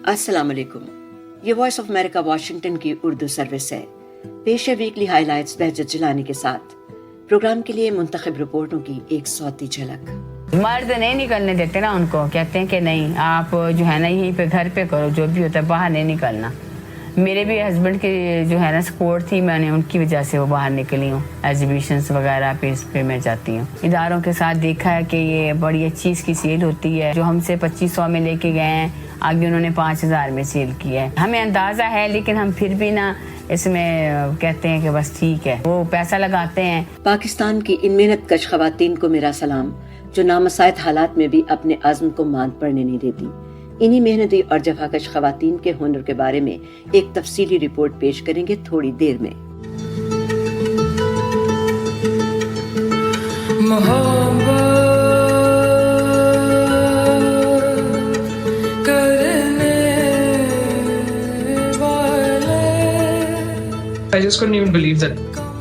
अस्सलाम वालेकुम। ये वॉइस ऑफ अमेरिका वाशिंगटन की उर्दू सर्विस है। पेश है वीकली हाइलाइट्स बहजत जिलानी के साथ। प्रोग्राम के लिए मुंतखब रिपोर्टों की एक सौती झलक। मर्द नहीं निकलने देते ना, उनको कहते हैं कि नहीं आप जो है ना यहीं पे घर पे करो, जो भी होता है बाहर नहीं निकलना। मेरे भी हस्बैंड की जो है ना सपोर्ट थी, मैंने उनकी वजह से वो बाहर निकली हूँ। एग्जीबिशंस वगैरह पे मैं जाती हूँ। इदारों के साथ देखा है कि ये बड़ी अच्छी इसकी सेल होती है। जो हमसे 2500 में लेके गए हैं, आगे उन्होंने 5000 में सेल किया है। हमें अंदाजा है, लेकिन हम फिर भी ना इसमें कहते हैं कि बस ठीक है, वो पैसा लगाते हैं। पाकिस्तान की इन मेहनत कश खवातीन को मेरा सलाम, जो नामसायद हालात में भी अपने आज़म को मांद पड़ने नहीं देती। इन्हीं मेहनती और जफाकश खवातीन के हुनर के बारे में एक तफसीली रिपोर्ट पेश करेंगे थोड़ी देर में। I just couldn't even believe that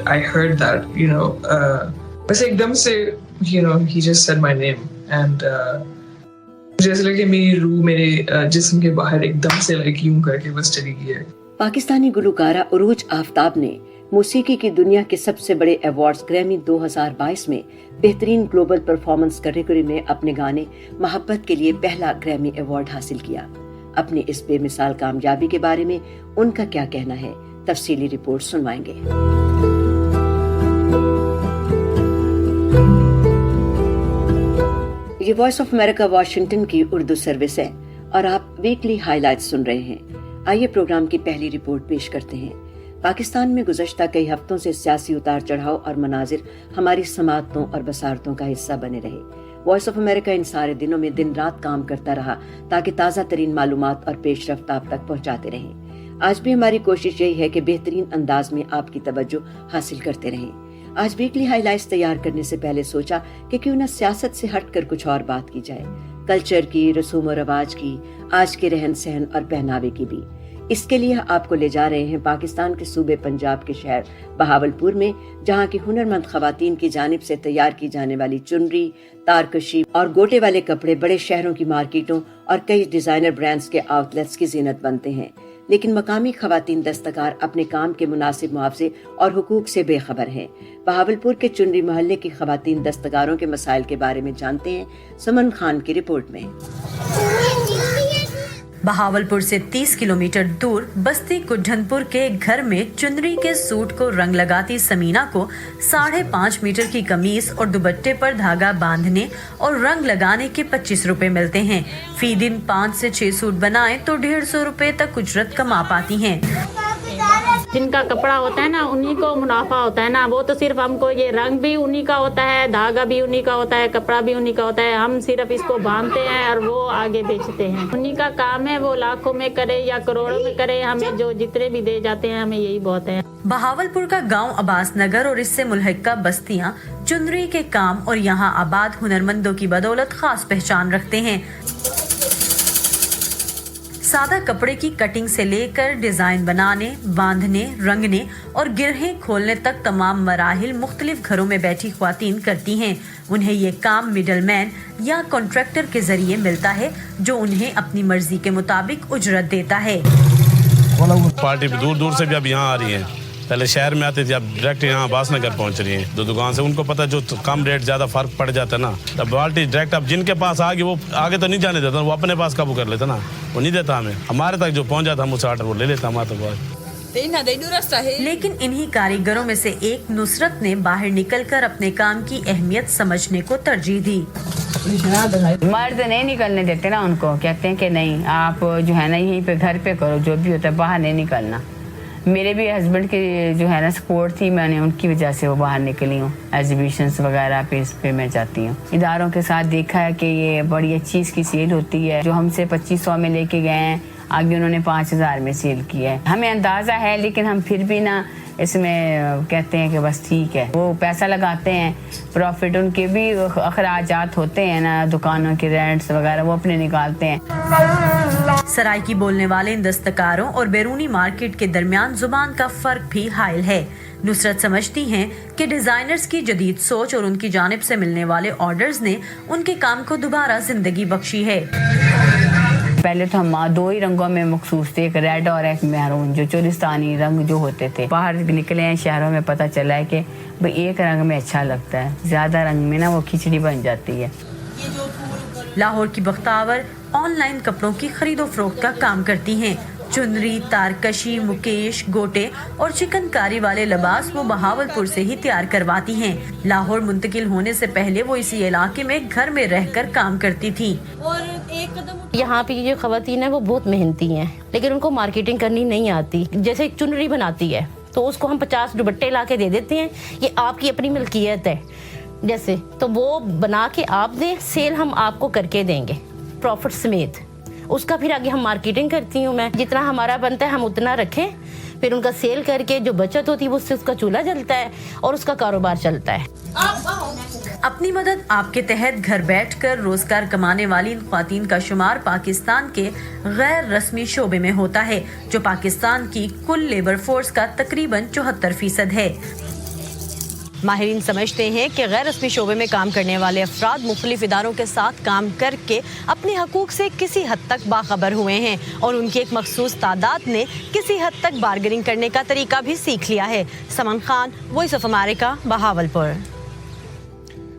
I heard that, बस एकदम से, he just said my name and जैसे लगे मेरी रूह मेरे जिस्म के बाहर एकदम से यूं करके बस चली गई है। पाकिस्तानी गुलकारा उरूज आफ्ताब ने मौसीकी की दुनिया के सबसे बड़े अवार्ड्स ग्रैमी 2022 में बेहतरीन ग्लोबल परफॉर्मेंस कैटेगरी में अपने गाने मोहब्बत के लिए पहला ग्रैमी अवार्ड हासिल किया। अपनी इस बेमिसाल कामयाबी के बारे में उनका क्या कहना है, तफसीली रिपोर्ट सुनवाएंगे। ये वॉइस ऑफ अमेरिका वाशिंगटन की उर्दू सर्विस है और आप वीकली हाइलाइट्स सुन रहे हैं। आइए प्रोग्राम की पहली रिपोर्ट पेश करते हैं। पाकिस्तान में गुज़श्ता कई हफ्तों से सियासी उतार चढ़ाव और मनाजिर हमारी समातों और बसारतों का हिस्सा बने रहे। वॉइस ऑफ अमेरिका इन सारे दिनों में दिन रात काम करता रहा ताकि ताज़ा तरीन मालूमात और पेशरफ्त आप तक पहुँचाते रहें। आज भी हमारी कोशिश यही है कि बेहतरीन अंदाज में आपकी तवज्जो हासिल करते रहें। आज वीकली हाइलाइट्स तैयार करने से पहले सोचा कि क्यों न सियासत से हटकर कुछ और बात की जाए, कल्चर की, रसूम और रवाज की, आज के रहन सहन और पहनावे की भी। इसके लिए आपको ले जा रहे हैं पाकिस्तान के सूबे पंजाब के शहर बहावलपुर में, जहां की हुनरमंद खवातीन की जानिब से तैयार की जाने वाली चुनरी, तारकशी और गोटे वाले कपड़े बड़े शहरों की मार्केटों और कई डिजाइनर ब्रांड्स के आउटलेट्स की जीनत बनते हैं। लेकिन मकामी खवातीन दस्तकार अपने काम के मुनासिब मुआवजे और हुकूक से बेखबर हैं। बहावलपुर के चुनरी मोहल्ले की खवातीन दस्तकारों के मसाइल के बारे में जानते हैं सुमन खान की रिपोर्ट में। बहावलपुर से 30 किलोमीटर दूर बस्ती कुढ़नपुर के घर में चुनरी के सूट को रंग लगाती समीना को 5.5 मीटर की कमीज और दुपट्टे पर धागा बांधने और रंग लगाने के 25 रुपए मिलते हैं। फी दिन 5 से 6 सूट बनाएं तो 150 रुपए तक उजरत कमा पाती हैं। जिनका कपड़ा होता है ना, उन्हीं को मुनाफा होता है ना। वो तो सिर्फ हमको ये रंग भी उन्हीं का होता है, धागा भी उन्हीं का होता है, कपड़ा भी उन्हीं का होता है। हम सिर्फ इसको बांधते हैं और वो आगे बेचते हैं। उन्हीं का काम है, वो लाखों में करे या करोड़ों में करे, हमें जो जितने भी दे जाते हैं हमें यही बहुत है। बहावलपुर का गांव अब्बास नगर और इससे मुल्हिका बस्तियां चुनरी के काम और यहाँ आबाद हुनरमंदों की बदौलत खास पहचान रखते हैं। सादा कपड़े की कटिंग से लेकर डिजाइन बनाने, बांधने, रंगने और गिरहें खोलने तक तमाम मराहिल मुख्तलिफ घरों में बैठी ख्वातीन करती हैं। उन्हें ये काम मिडलमैन या कॉन्ट्रैक्टर के जरिए मिलता है, जो उन्हें अपनी मर्जी के मुताबिक उजरत देता है। पार्टी दूर दूर से भी अब यहाँ आ रही है। पहले शहर में आते थे, अब डायरेक्ट यहाँ अब्बास नगर पहुँच रही है। दुकान से उनको पता जो कम रेट ज्यादा फर्क पड़ जाता है ना, तब पार्टी डायरेक्ट अब जिनके पास आगे वो आगे तो नहीं जाने देता, वो अपने पास काबू कर लेता ना, वो नहीं देता हमें। हमारे तक जो पहुँच जाता हम उसे ऑर्डर वो ले लेता हमारे तक। लेकिन इन्हीं कारीगरों में से एक नुसरत ने बाहर निकलकर अपने काम की अहमियत समझने को तरजीह दी। मर्द नहीं निकलने देते ना, उनको कहते हैं कि नहीं आप जो है ना यहीं पे घर पे करो, जो भी होता है बाहर नहीं निकलना। मेरे भी हस्बैंड की जो है ना सपोर्ट थी, मैंने उनकी वजह से वो बाहर निकली हूँ। एग्जीबिशंस वगैरह पे मैं जाती हूँ। इदारों के साथ देखा है कि ये बड़ी अच्छी इसकी सेल होती है। जो हमसे 2500 में लेके गए हैं, आगे उन्होंने 5000 में सेल किया है। हमें अंदाजा है, लेकिन हम फिर भी ना इसमें कहते हैं कि बस ठीक है, वो पैसा लगाते हैं। प्रॉफिट उनके भी अखराजात होते हैं ना, दुकानों के रेंट्स वगैरह वो अपने निकालते हैं। सराइकी बोलने वाले इन दस्तकारों और बैरूनी मार्केट के दरमियान जुबान का फर्क भी हायल है। नुसरत समझती हैं कि डिजाइनर्स की जदीद सोच और उनकी जानिब से मिलने वाले ऑर्डर्स ने उनके काम को दोबारा जिंदगी बख्शी है। पहले तो हम 2 ही रंगों में मखसूस थे, एक रेड और एक मैरून, जो चोलिस्तानी रंग जो होते थे। बाहर निकले हैं शहरों में, पता चला है कि भाई एक रंग में अच्छा लगता है, ज़्यादा रंग में ना वो खिचड़ी बन जाती है। लाहौर की बख्तावर ऑनलाइन कपड़ों की खरीदो फरोख्त का काम करती हैं। चुनरी, तारकशी, मुकेश, गोटे और चिकनकारी वाले लिबास वो बहावलपुर से ही तैयार करवाती हैं। लाहौर मुंतकिल होने से पहले वो इसी इलाके में घर में रहकर काम करती थी। यहाँ पे जो खवातीन है वो बहुत मेहनती हैं, लेकिन उनको मार्केटिंग करनी नहीं आती। जैसे एक चुनरी बनाती है तो उसको हम 50 दुपट्टे ला के दे देते हैं, ये आपकी अपनी मिल्कियत है जैसे, तो वो बना के आप दें, सेल हम आपको करके देंगे प्रॉफिट समेत। उसका फिर आगे हम मार्केटिंग करती हूँ मैं, जितना हमारा बनता है हम उतना रखें, फिर उनका सेल करके जो बचत होती है उससे उसका चूल्हा जलता है और उसका कारोबार चलता है। अपनी मदद आपके तहत घर बैठकर रोजगार कमाने वाली इन ख्वातीन का शुमार पाकिस्तान के गैर रस्मी शोबे में होता है, जो पाकिस्तान की कुल लेबर फोर्स का तकरीबन 74% है। माहिरीन समझते हैं कि गैर रस्मी शोबे में काम करने वाले अफराद मुख्तलिफ इदारों के साथ काम करके अपने हकूक से किसी हद तक बाखबर हुए हैं और उनकी एक मखसूस तादाद ने किसी हद तक बार्गेनिंग करने का तरीका भी सीख लिया है। Saman Khan, voice of America, Bahawalpur.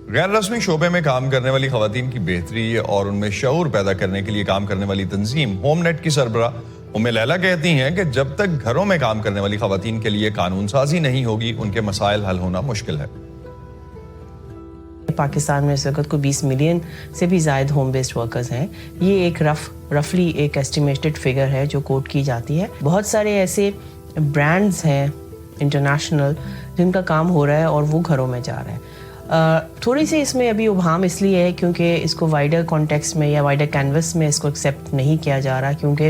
गैर रस्मी शोबे में काम करने वाली खवातीन की बेहतरी और उनमें शऊर पैदा करने के लिए काम करने वाली तंजीम होम नेट की सरबराह उम्मे लैला कहती हैं कि जब तक घरों में काम करने वाली खवातीन के लिए कानून साजी नहीं होगी, उनके मसाइल हल होना मुश्किल है। पाकिस्तान में इस वक्त को 20 मिलियन से भी ज़ायद होम बेस्ड वर्कर्स हैं। ये एक रफली एक एस्टिमेटेड फिगर है जो कोट की जाती है। बहुत सारे ऐसे ब्रांड्स हैं इंटरनेशनल जिनका काम हो रहा है और वो घरों में जा रहा है। थोड़ी सी इसमें अभी उभाम इसलिए है क्योंकि इसको वाइडर कॉन्टेक्स्ट में या वाइडर कैनवस में इसको एक्सेप्ट नहीं किया जा रहा, क्योंकि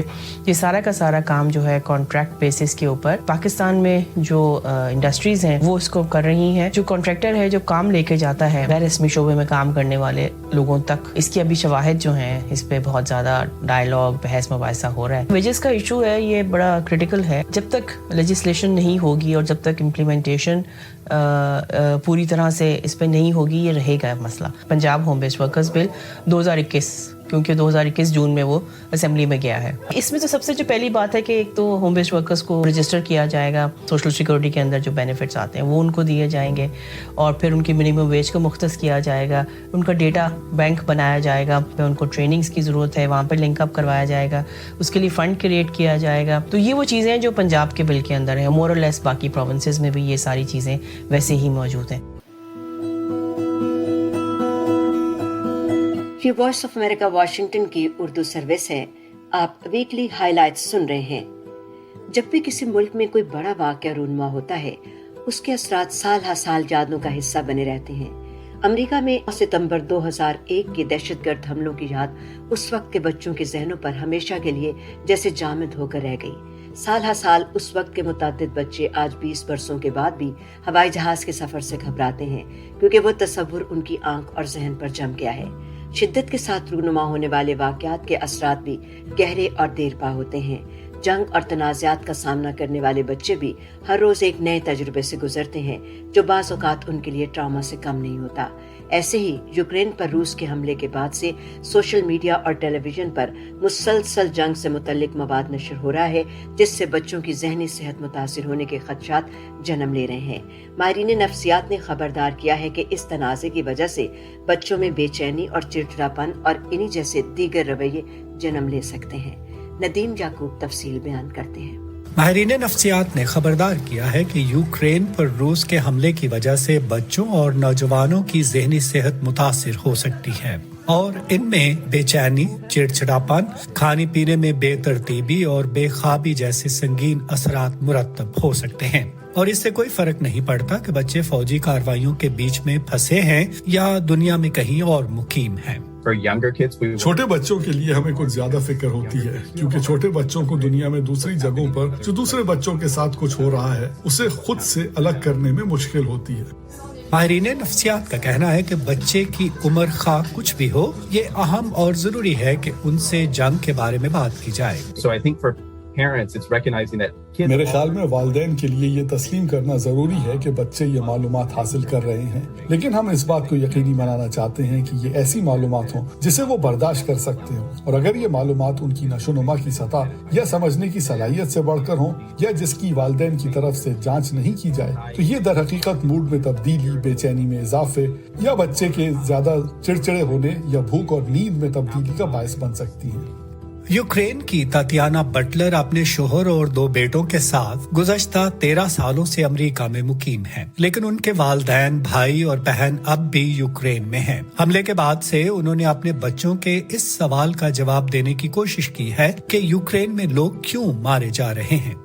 ये सारा का सारा काम जो है कॉन्ट्रैक्ट बेसिस के ऊपर पाकिस्तान में जो इंडस्ट्रीज़ हैं वो इसको कर रही हैं। जो कॉन्ट्रैक्टर है जो काम लेके जाता है गैर रस्मी शोबे में काम करने वाले लोगों तक, इसकी अभी शवाहिद जो हैं इस पर बहुत ज़्यादा डायलॉग बहस मुबाहिसा हो रहा है। वेजेस का इशू है, ये बड़ा क्रिटिकल है। जब तक लेजिस्लेशन नहीं होगी और जब तक इम्प्लीमेंटेशन पूरी तरह से इस पर नहीं होगी, ये रहेगा मसला। Punjab home based workers bill 2021, क्योंकि 2021 जून में वो असेंबली में गया है। इसमें तो सबसे जो पहली बात है कि एक तो होम बेस्ड वर्कर्स को रजिस्टर किया जाएगा, सोशल सिक्योरिटी के अंदर जो बेनिफिट्स आते हैं वो उनको दिए जाएंगे, और फिर उनकी मिनिमम वेज को मुख्तस किया जाएगा, उनका डेटा बैंक बनाया जाएगा, फिर उनको ट्रेनिंग्स की ज़रूरत है, वहाँ पर लिंक अप करवाया जाएगा, उसके लिए फ़ंड क्रिएट किया जाएगा। तो ये वो चीज़ें हैं जो पंजाब के बिल के अंदर है। मोर और लेस बाकी प्रोविंसेस में भी ये सारी चीज़ें वैसे ही मौजूद हैं। ये वॉइस ऑफ अमेरिका वाशिंगटन की उर्दू सर्विस है। आप वीकली हाइलाइट्स सुन रहे हैं। जब भी किसी मुल्क में कोई बड़ा वाक़या रूनुमा होता है, उसके असरात साल हर साल यादों का हिस्सा बने रहते हैं। अमेरिका में सितंबर 2001 के दहशतगर्द हमलों की याद उस वक्त के बच्चों के जहनों पर हमेशा के लिए जैसे जामिद होकर रह गई। साल हर साल उस वक्त के मुतादिद बच्चे आज 20 बरसों के बाद भी हवाई जहाज के सफर से घबराते हैं, क्योंकि वो तस्वुर उनकी आंख और जहन पर जम गया है। शिद्दत के साथ रूनुमा होने वाले वाक़यात के असरात भी गहरे और देरपा होते हैं। जंग और तनाज़ात का सामना करने वाले बच्चे भी हर रोज एक नए तजुर्बे से गुजरते हैं, जो बाज़ औक़ात उनके लिए ट्रॉमा से कम नहीं होता। ऐसे ही यूक्रेन पर रूस के हमले के बाद से सोशल मीडिया और टेलीविजन पर मुसलसल जंग से मुतल्लिक मवाद नशर हो रहा है, जिससे बच्चों की ज़हनी सेहत मुतासिर होने के खदशात जन्म ले रहे हैं। माहिरीन नफ्सियात ने खबरदार किया है कि इस तनाज़े की वजह से बच्चों में बेचैनी और चिड़चिड़ापन और इन्हीं जैसे दीगर रवैये जन्म ले सकते हैं। नदीम याकूब तफसील बयान करते हैं। माहिरीन नफ्सियात ने खबरदार किया है कि यूक्रेन पर रूस के हमले की वजह से बच्चों और नौजवानों की ज़हनी सेहत मुतासिर हो सकती है, और इनमें बेचैनी, चिड़चिड़ापन, खाने पीने में बेतरतीबी और बेख्वाबी जैसे संगीन असरात मुरतब हो सकते हैं। और इससे कोई फर्क नहीं पड़ता कि बच्चे फौजी कार्रवाइयों के बीच में फंसे हैं या दुनिया में कहीं और मुकीम हैं। छोटे बच्चों के लिए हमें कुछ ज्यादा फिक्र होती है, क्योंकि छोटे बच्चों को दुनिया में दूसरी जगहों पर जो दूसरे बच्चों के साथ कुछ हो रहा है उसे खुद से अलग करने में मुश्किल होती है। माहिरीन नफ्सियात का कहना है कि बच्चे की उम्र खा कुछ भी हो, ये अहम और जरूरी है कि उनसे जंग के बारे में बात की जाए। parents, it's recognizing that kids. میرے خیال میں والدین کے لیے یہ تسلیم کرنا ضروری ہے کہ بچے یہ معلومات حاصل کر رہے ہیں، لیکن ہم اس بات کو یقینی بنانا چاہتے ہیں کہ یہ ایسی معلومات ہوں جسے وہ برداشت کر سکتے ہوں، اور اگر یہ معلومات ان کی نشوونما کی سطح یا سمجھنے کی صلاحیت سے بڑھ کر ہوں یا جس کی والدین کی طرف سے جانچ نہیں کی جائے تو یہ در حقیقت موڈ میں تبدیلی، بے چینی میں اضافے یا بچے کے زیادہ چڑچڑے ہونے یا بھوک اور نیند میں تبدیلی کا باعث بن سکتی ہیں۔ یوکرین کی تاتیانا بٹلر اپنے شوہر اور 2 بیٹوں کے ساتھ گزشتہ 13 سالوں سے امریکہ میں مقیم ہیں، لیکن ان کے والدین، بھائی اور بہن اب بھی یوکرین میں ہیں۔ حملے کے بعد سے انہوں نے اپنے بچوں کے اس سوال کا جواب دینے کی کوشش کی ہے کہ یوکرین میں لوگ کیوں مارے جا رہے ہیں۔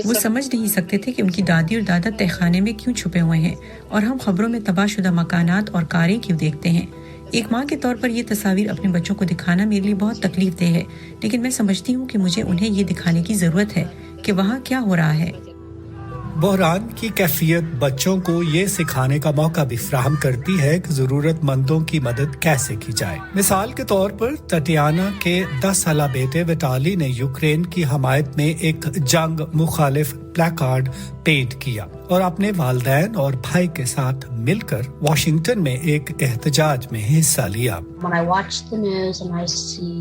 وہ سمجھ نہیں سکتے تھے کہ ان کی دادی اور دادا تہہ خانے میں کیوں چھپے ہوئے ہیں، اور ہم خبروں میں تباہ شدہ مکانات اور کاریں کیوں دیکھتے ہیں۔ ایک ماں کے طور پر یہ تصاویر اپنے بچوں کو دکھانا میرے لیے بہت تکلیف دہ ہے، لیکن میں سمجھتی ہوں کہ مجھے انہیں یہ دکھانے کی ضرورت ہے کہ وہاں کیا ہو رہا ہے۔ بحران کی کیفیت بچوں کو یہ سکھانے کا موقع بھی فراہم کرتی ہے کہ ضرورت مندوں کی مدد کیسے کی جائے۔ مثال کے طور پر تاتیانا کے 10 سالہ بیٹے وٹالی نے یوکرین کی حمایت میں ایک جنگ مخالف پلیکارڈ پینٹ کیا اور اپنے والدین اور بھائی کے ساتھ مل کر واشنگٹن میں ایک احتجاج میں حصہ لیا۔ When I watch the news and I see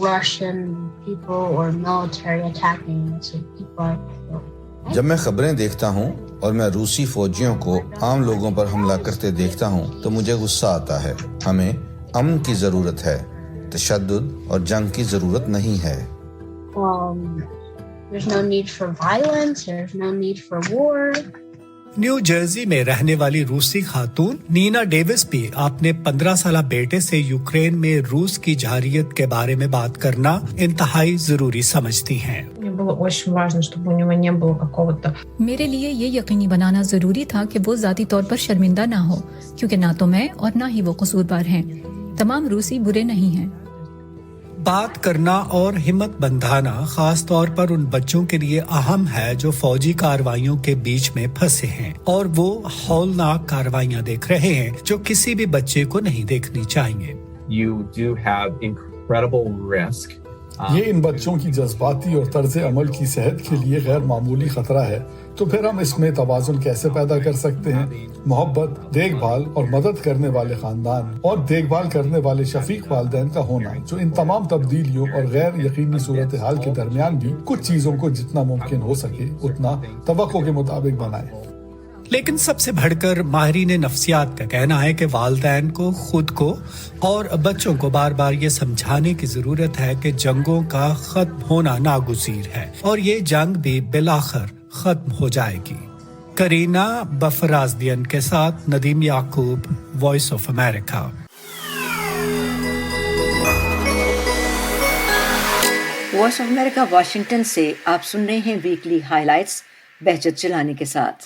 Russian people or military attacking, so people are killed. جب میں خبریں دیکھتا ہوں اور میں روسی فوجیوں کو عام لوگوں پر حملہ کرتے دیکھتا ہوں تو مجھے غصہ آتا ہے۔ ہمیں امن کی ضرورت ہے، تشدد اور جنگ کی ضرورت نہیں ہے۔ There's no need for violence, there's no need for war. New Jersey میں رہنے والی روسی خاتون نینا ڈیوس بھی اپنے 15 سالہ بیٹے سے یوکرین میں روس کی جارحیت کے بارے میں بات کرنا انتہائی ضروری سمجھتی ہیں۔ میرے لیے یہ یقینی بنانا ضروری تھا کہ وہ ذاتی طور پر شرمندہ نہ ہو، کیونکہ نہ تو میں اور نہ ہی وہ قصوروار ہیں۔ تمام روسی برے نہیں ہیں۔ بات کرنا اور ہمت بندھانا خاص طور پر ان بچوں کے لیے اہم ہے جو فوجی کارروائیوں کے بیچ میں پھنسے ہیں اور وہ ہولناک کارروائیاں دیکھ رہے ہیں جو کسی بھی بچے کو نہیں دیکھنی چاہیے۔ You do have incredible risk. یہ ان بچوں کی جذباتی اور طرز عمل کی صحت کے لیے غیر معمولی خطرہ ہے، تو پھر ہم اس میں توازن کیسے پیدا کر سکتے ہیں؟ محبت، دیکھ بھال اور مدد کرنے والے خاندان اور دیکھ بھال کرنے والے شفیق والدین کا ہونا جو ان تمام تبدیلیوں اور غیر یقینی صورتحال کے درمیان بھی کچھ چیزوں کو جتنا ممکن ہو سکے اتنا توقع کے مطابق بنائے۔ لیکن سب سے بڑھ کر ماہرین نفسیات کا کہنا ہے کہ والدین کو خود کو اور بچوں کو بار بار یہ سمجھانے کی ضرورت ہے کہ جنگوں کا ختم ہونا ناگزیر ہے اور یہ جنگ بھی بالآخر ختم ہو جائے گی۔ کرینا بفرازدین کے ساتھ Nadeem Yaqoob, voice of America. Voice of America Washington سے آپ سن رہے ہیں ویکلی ہائی لائٹس بہجت چلانی کے ساتھ۔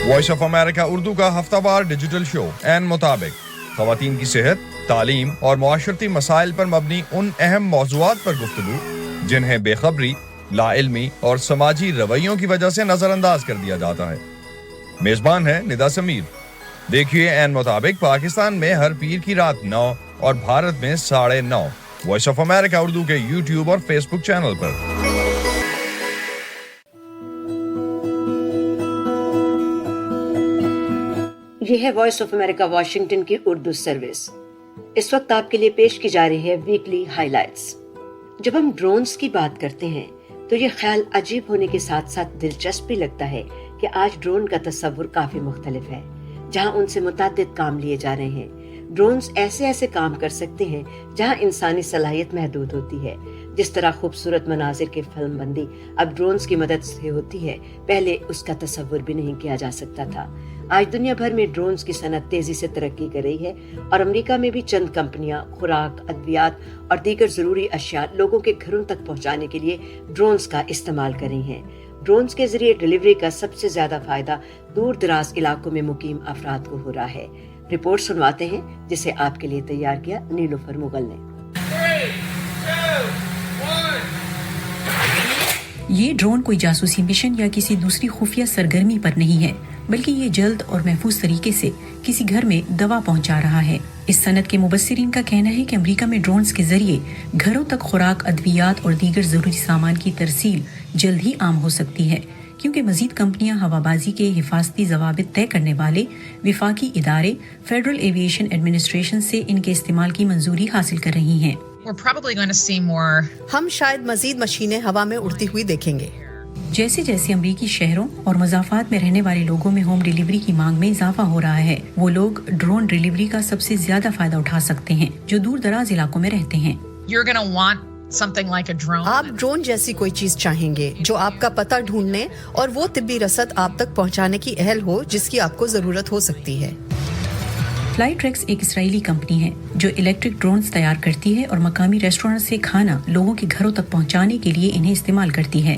وائس آف امریکہ اردو کا ہفتہ وار ڈیجیٹل شو عین مطابق خواتین کی صحت، تعلیم اور معاشرتی مسائل پر مبنی ان اہم موضوعات پر گفتگو جنہیں بے خبری، لا علمی اور سماجی رویوں کی وجہ سے نظر انداز کر دیا جاتا ہے۔ میزبان ہے ندا سمیر۔ دیکھیے عین مطابق پاکستان میں ہر پیر کی رات 9 اور بھارت میں 9:30 وائس آف امریکہ اردو کے یوٹیوب اور فیس بک چینل پر۔ یہ ہے وائس آف امریکہ واشنگٹن کی اردو سروس۔ اس وقت آپ کے لیے پیش کی جا رہی ہے ویکلی ہائی لائٹس۔ جب ہم ڈرونز کی بات کرتے ہیں تو یہ خیال عجیب ہونے کے ساتھ ساتھ دلچسپ بھی لگتا ہے کہ آج ڈرون کا تصور کافی مختلف ہے، جہاں ان سے متعدد کام لیے جا رہے ہیں۔ ڈرونز ایسے کام کر سکتے ہیں جہاں انسانی صلاحیت محدود ہوتی ہے، جس طرح خوبصورت مناظر کی فلم بندی اب ڈرونز کی مدد سے ہوتی ہے، پہلے اس کا تصور بھی نہیں کیا جا سکتا تھا۔ آج دنیا بھر میں ڈرونز کی صنعت تیزی سے ترقی کر رہی ہے اور امریکہ میں بھی چند کمپنیاں خوراک، ادویات اور دیگر ضروری اشیاء لوگوں کے گھروں تک پہنچانے کے لیے ڈرونز کا استعمال کر رہی ہیں۔ ڈرونز کے ذریعے ڈیلیوری کا سب سے زیادہ فائدہ دور دراز علاقوں میں مقیم افراد کو ہو رہا ہے۔ رپورٹ سنواتے ہیں جسے آپ کے لیے تیار کیا نیلوفر مغل نے۔ یہ ڈرون کوئی جاسوسی مشن یا کسی دوسری خفیہ سرگرمی پر نہیں ہے، बल्कि ये जल्द और महफूज तरीके से किसी घर में दवा पहुंचा रहा है। इस सनत के मुबस्सिरीन का कहना है कि अमेरिका में ड्रोन्स के जरिए घरों तक खुराक, अद्वियात और दीगर जरूरी सामान की तरसील जल्द ही आम हो सकती है, क्योंकि मजीद कंपनियां हवाबाजी के हिफाजती ज़वाबित तय करने वाले विफाकी इदारे फेडरल एविएशन एडमिनिस्ट्रेशन से इनके इस्तेमाल की मंजूरी हासिल कर रही हैं। हम शायद मजीद मशीनें हवा में उड़ती हुई देखेंगे। जैसे जैसे अमरीकी शहरों और मज़ाफ़ात में रहने वाले लोगों में होम डिलीवरी की मांग में इजाफा हो रहा है, वो लोग ड्रोन डिलीवरी का सबसे ज्यादा फायदा उठा सकते हैं जो दूर दराज इलाकों में रहते हैं। आप ड्रोन जैसी कोई चीज चाहेंगे जो आपका पता ढूंढने और वो तिब्बी रसद आप तक पहुंचाने की अहल हो जिसकी आपको जरूरत हो सकती है। फ्लाईट्रेक्स एक इसराइली कंपनी है जो इलेक्ट्रिक ड्रोन्स तैयार करती है और मकामी रेस्टोरेंट से खाना लोगों के घरों तक पहुंचाने के लिए इन्हें इस्तेमाल करती है।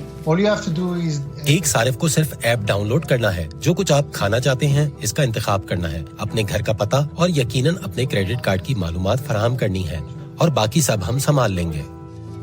एक सारिफ को सिर्फ ऐप डाउनलोड करना है, जो कुछ आप खाना चाहते हैं इसका इंतखाब करना है, अपने घर का पता और यकीनन अपने क्रेडिट कार्ड की मालूमात फराहम करनी है और बाकी सब हम संभाल लेंगे।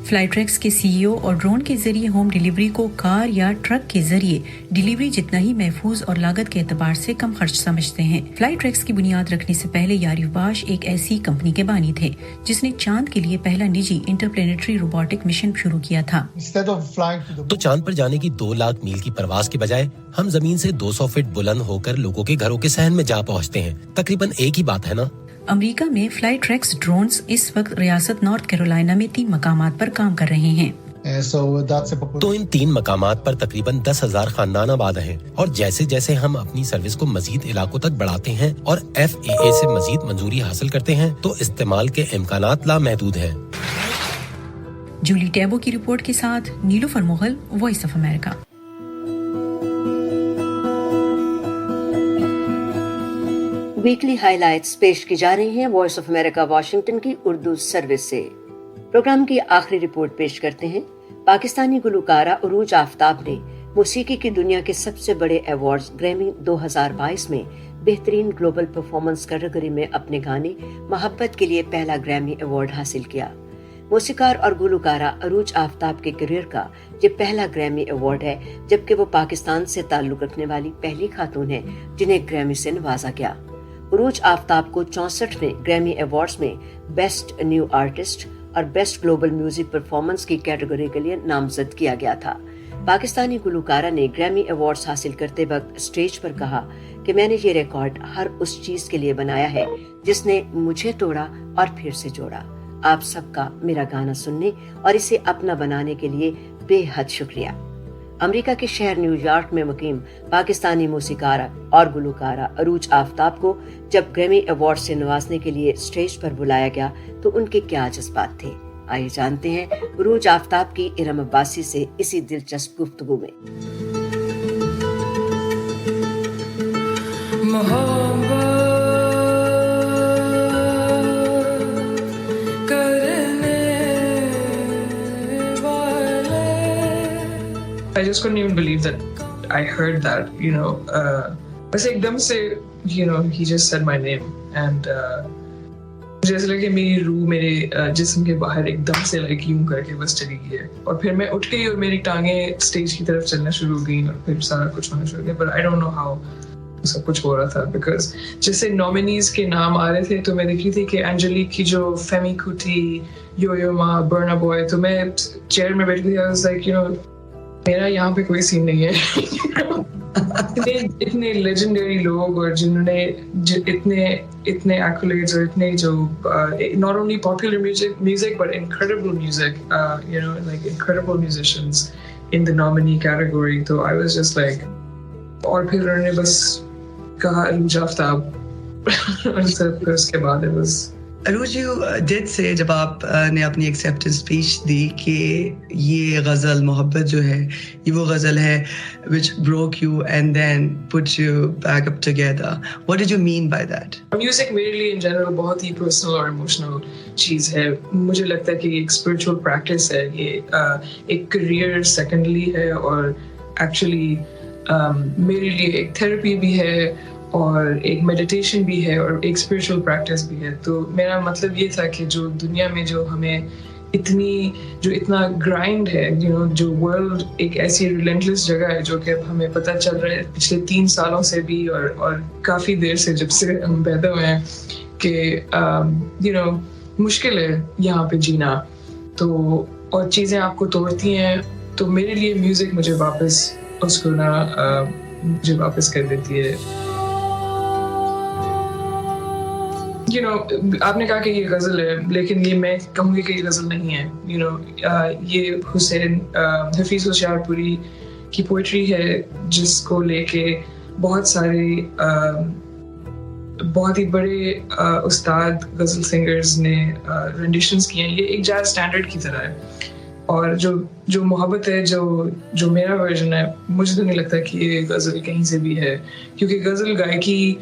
फ्लाईट्रेक्स के सीईओ और ड्रोन के जरिए होम डिलीवरी को कार या ट्रक के जरिए डिलीवरी जितना ही महफूज और लागत के एतबार से कम खर्च समझते हैं। फ्लाईट्रेक्स की बुनियाद रखने से पहले यारिफ बाश एक ऐसी कंपनी के बानी थे जिसने चांद के लिए पहला निजी इंटरप्लेनेटरी रोबोटिक मिशन शुरू किया था। तो चांद पर जाने की 2 लाख मील की परवास के बजाय हम जमीन से 200 फीट बुलंद होकर लोगों के घरों के सहन में जा पहुँचते हैं। तकरीबन एक ही बात है ना। अमेरिका में फ्लाईट्रेक्स ड्रोन्स इस वक्त रियासत नॉर्थ कैरोलिना में 3 मकामात पर काम कर रहे हैं। तो इन 3 मकामात पर तकरीबन 10,000 खानदान आबाद हैं और जैसे जैसे हम अपनी सर्विस को मजीद इलाकों तक बढ़ाते हैं और FAA से मजीद मंजूरी हासिल करते हैं तो इस्तेमाल के इम्कानात लामहदूद हैं। जूली टैबो की रिपोर्ट के साथ Nilofar Mughal, voice of America. Weekly highlights पेश की जा रही हैं वॉइस ऑफ अमेरिका वाशिंगटन की उर्दू सर्विस से। प्रोग्राम की आखिरी रिपोर्ट पेश करते हैं। पाकिस्तानी गुलकारा उरूज आफ्ताब ने मौसीकी की दुनिया के सबसे बड़े अवार्ड्स ग्रैमी 2022 में बेहतरीन ग्लोबल परफॉर्मेंस कैटेगरी में अपने गाने मोहब्बत के लिए पहला ग्रैमी अवार्ड हासिल किया। मौसीकार और गुलकारा अरूज आफ्ताब के करियर का ये पहला ग्रैमी अवार्ड है, जबकि वो पाकिस्तान से ताल्लुक रखने वाली पहली खातून है जिन्हें ग्रैमी से नवाजा गया। उरूज आफ्ताब को 64वें ग्रैमी अवार्ड्स में बेस्ट न्यू आर्टिस्ट और बेस्ट ग्लोबल म्यूजिक परफॉर्मेंस की कैटेगरी के लिए नामजद किया गया था। पाकिस्तानी गुलकारा ने ग्रैमी अवार्ड्स हासिल करते वक्त स्टेज पर कहा कि मैंने ये रिकॉर्ड हर उस चीज के लिए बनाया है जिसने मुझे तोड़ा और फिर से जोड़ा। आप सबका मेरा गाना सुनने और इसे अपना बनाने के लिए बेहद शुक्रिया। अमेरिका के शहर न्यूयॉर्क में मुकीम पाकिस्तानी मौसीकारा और गुलकारा अरूज आफ्ताब को जब ग्रैमी अवार्ड से नवाजने के लिए स्टेज पर बुलाया गया तो उनके क्या जज्बात थे, आइए जानते हैं अरूज आफ्ताब की इरम अब्बासी से इसी दिलचस्प गुफ्तगू में। I just couldn't even believe that I heard that, you know. बस एकदम से, you know, he just said my name and मुझे ऐसा लगा कि मेरी रूह मेरे जिस्म के बाहर एकदम से लाइक यूं करके बस चली गई है और फिर मैं उठ गई और मेरी टांगें स्टेज की तरफ चलना शुरू हो गई और फिर सारा कुछ होना शुरू हो गया। But I don't know how सब कुछ हो रहा था बिकॉज जैसे नॉमिनीज के नाम आ रहे थे तो मैं देख रही थी कि एंजेलिक की जो फेमी कुटी, यो मा, बर्ना बॉय, तो मैं चेयर में बैठ गई। I was like, you know, मेरा यहाँ पे कोई सीन नहीं है। इतने लेजेंडरी लोग और जिन्होंने इतने accolades और इतने जो not only popular music but incredible music, you know, like incredible musicians in the nominee category. So I was just like, और फिर उन्होंने बस कहा अरूज आफ्ताब और सब उसके बाद it was Arooj, you did say जब आपने अपनी acceptance speech दी कि ये गज़ल मोहब्बत जो है ये वो गज़ल है which broke you and then put you back up together. What did you mean by that? Music मेरे लिए in general बहुत ही personal और emotional चीज़ है। मुझे लगता है कि एक spiritual practice है, ये एक career secondly है और actually मेरे लिए एक therapy भी है और एक मेडिटेशन भी है और एक स्पिरिचुअल प्रैक्टिस भी है। तो मेरा मतलब ये था कि जो दुनिया में जो हमें इतना ग्राइंड है, जो वर्ल्ड एक ऐसी रिलेंटलेस जगह है जो कि अब हमें पता चल रहा है पिछले 3 सालों से भी और काफ़ी देर से जब से हम पैदा हुए हैं कि मुश्किल है यहाँ पे जीना, तो और चीज़ें आपको तोड़ती हैं, तो मेरे लिए म्यूज़िक मुझे वापस उसको मुझे वापस कर देती है। आपने कहा कि ये गज़ल है, लेकिन ये मैं कहूँगी कि ये गज़ल नहीं है। ये हफीज़ होशियारपुरी की पोइट्री है, जिसको लेके बहुत सारे बहुत ही बड़े उस्ताद गज़ल सिंगर्स ने रेंडिशंस किए हैं। ये एक जैज़ स्टैंडर्ड की तरह है, और जो मोहब्बत है, जो मेरा वर्जन है, मुझे तो नहीं लगता कि ये गज़ल कहीं से भी है, क्योंकि गज़ल गायकी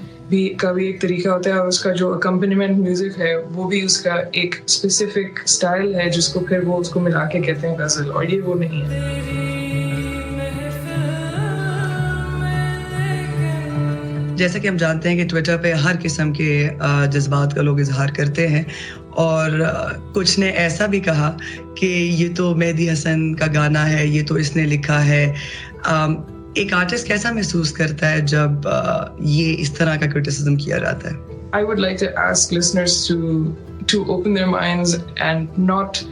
का भी एक तरीका होता है, और उसका जो अकम्पनीमेंट म्यूजिक है वो भी उसका एक स्पेसिफिक स्टाइल है, जिसको फिर वो उसको मिला के कहते हैं गज़ल, और ये वो नहीं है। जैसा कि हम जानते हैं कि ट्विटर पे हर किस्म के जज्बात का लोग इजहार करते हैं, और कुछ ने ऐसा भी कहा कि ये तो मेहदी हसन का गाना है, ये तो इसने लिखा है। एक आर्टिस्ट कैसा महसूस करता है जब ये इस तरह का क्रिटिसिज्म किया जाता है? I would like to ask listeners to open their minds and not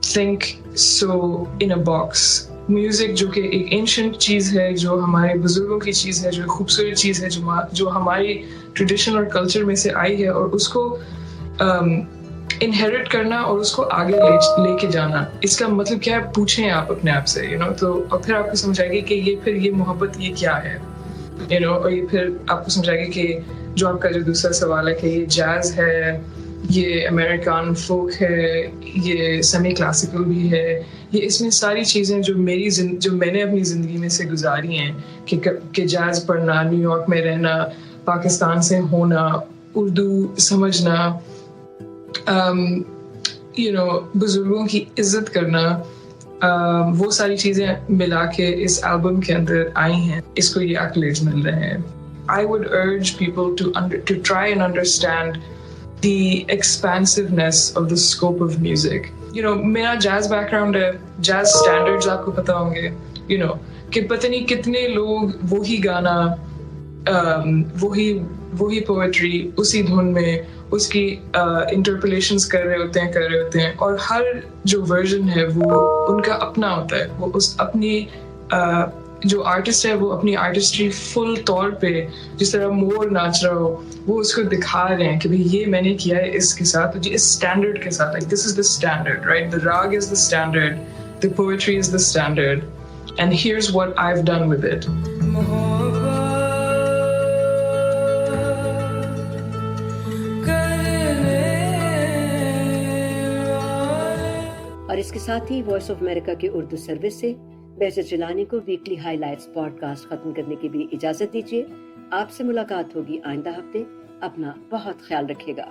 think so in a box. Music जो कि एक एंशिएंट चीज़ है, जो हमारे बुजुर्गों की चीज़ है, जो खूबसूरत चीज़ है, जो हमारी ट्रेडिशन और कल्चर में से आई है, और उसको इनहेरिट करना और उसको आगे लेके जाना, इसका मतलब क्या है? पूछें आप अपने आप से, तो और फिर आपको समझ आएगी कि ये मोहब्बत ये क्या है, और ये फिर आपको समझ आएगी कि जो आपका जो दूसरा सवाल है कि ये जैज़ है, ये अमेरिकन फोक है, ये सेमी क्लासिकल भी है, ये इसमें सारी चीज़ें जो मैंने अपनी ज़िंदगी में से गुजारी हैं, कि जैज़ पढ़ना, न्यूयॉर्क में रहना, पाकिस्तान से होना, उर्दू समझना, बुजुर्गों की इज्जत करना, वो सारी चीज़ें मिला के इस एल्बम के अंदर आई हैं, इसको ये एक्कलेड्स मिल रहे हैं। I would urge people to try and understand the expansiveness of the scope of music. मेरा jazz background है, jazz standards आपको पता होंगे, कि पता नहीं कितने लोग वही गाना, वही पोएट्री उसी धुन में उसकी इंटरपोलेशंस कर रहे होते हैं, और हर जो वर्जन है वो उनका अपना होता है। वो उस अपनी जो आर्टिस्ट है वो अपनी आर्टिस्ट्री फुल तौर पे, जिस तरह मोर नाच रहा हो, वो उसको दिखा रहे हैं कि भाई ये मैंने किया है इसके साथ, इस स्टैंडर्ड के साथ, like this is the standard, right? The rag is the standard, the poetry is the standard, and here's what I've done with it. और इसके साथ ही वॉइस ऑफ अमेरिका के उर्दू सर्विस से बेहज़त जिलानी को वीकली हाइलाइट्स पॉडकास्ट खत्म करने की भी इजाजत दीजिए। आपसे मुलाकात होगी आइंदा हफ्ते। अपना बहुत ख्याल रखिएगा।